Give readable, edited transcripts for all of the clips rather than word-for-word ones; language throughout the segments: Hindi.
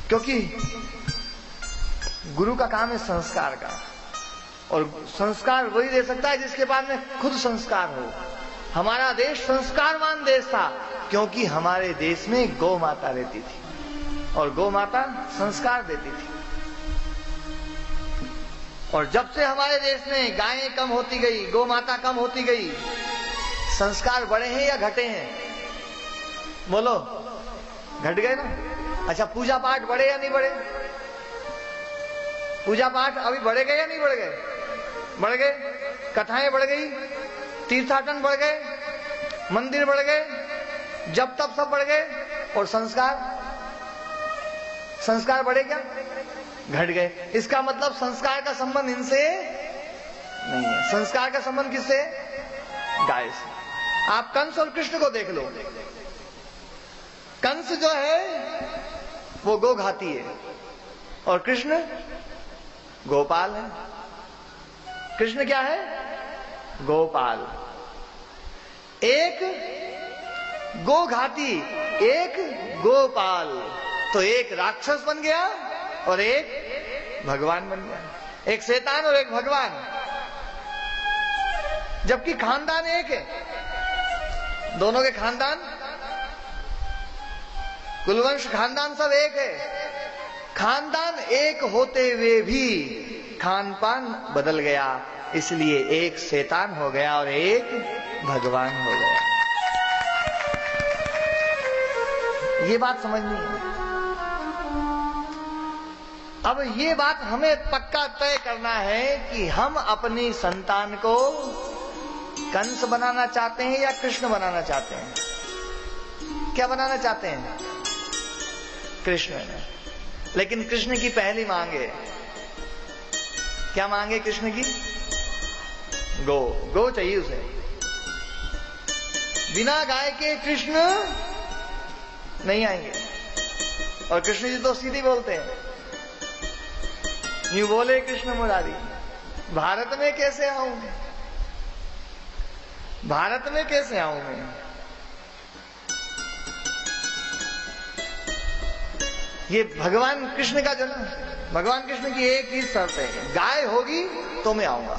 क्योंकि गुरु का काम है संस्कार का, और संस्कार वही दे सकता है जिसके पास में खुद संस्कार हो। हमारा देश संस्कारवान देश था, क्योंकि हमारे देश में गौ माता रहती थी और गौ माता संस्कार देती थी। और जब से हमारे देश में गायें कम होती गई, गौ माता कम होती गई, संस्कार बढ़े हैं या घटे हैं? बोलो, घट गए ना। अच्छा, पूजा पाठ बढ़े या नहीं बढ़े? पूजा पाठ अभी बढ़े गए या नहीं बढ़ गए? बढ़ गए। कथाएं बढ़ गई, तीर्थाटन बढ़ गए, मंदिर बढ़ गए, जब तब सब बढ़ गए। और संस्कार बढ़े क्या? घट गए। इसका मतलब संस्कार का संबंध इनसे नहीं है। संस्कार का संबंध किससे? गाय से। आप कंस और कृष्ण को देख लो। कंस जो है वो गो घाती है और कृष्ण गोपाल है। कृष्ण क्या है? गोपाल। एक गो घाती, एक गोपाल, तो एक राक्षस बन गया और एक भगवान बन गया। एक शैतान और एक भगवान, जबकि खानदान एक है। दोनों के खानदान, कुलवंश खानदान सब एक है। खानदान एक होते हुए भी खान पान बदल गया, इसलिए एक शैतान हो गया और एक भगवान हो गया। ये बात समझनी है। अब ये बात हमें पक्का तय करना है कि हम अपनी संतान को कंस बनाना चाहते हैं या कृष्ण बनाना चाहते हैं? क्या बनाना चाहते हैं? कृष्ण। लेकिन कृष्ण की पहली मांग है, क्या मांगे कृष्ण की? गो चाहिए उसे। बिना गाय के कृष्ण नहीं आएंगे। और कृष्ण जी तो सीधी बोलते हैं, यूं बोले कृष्ण मुरारी, भारत में कैसे आऊं मैं? भारत में कैसे आऊं मैं? ये भगवान कृष्ण का जन्म। भगवान कृष्ण की एक ही शर्त है, गाय होगी तो मैं आऊंगा।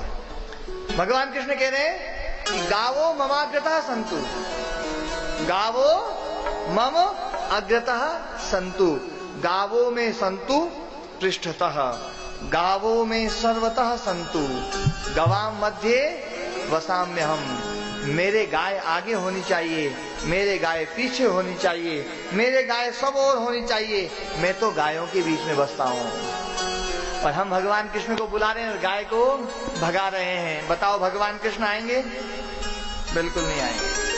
भगवान कृष्ण कह रहे हैं कि गावो ममाग्रतः संतु, गावो मम अग्रतः संतु, गावो में संतु पृष्ठतः, गावो में सर्वतः संतु, गवाम मध्ये वसाम्य हम। मेरे गाय आगे होनी चाहिए, मेरे गाय पीछे होनी चाहिए, मेरे गाय सब ओर होनी चाहिए। मैं तो गायों के बीच में बसता हूँ। और हम भगवान कृष्ण को बुला रहे हैं और गाय को भगा रहे हैं। बताओ भगवान कृष्ण आएंगे? बिल्कुल नहीं आएंगे।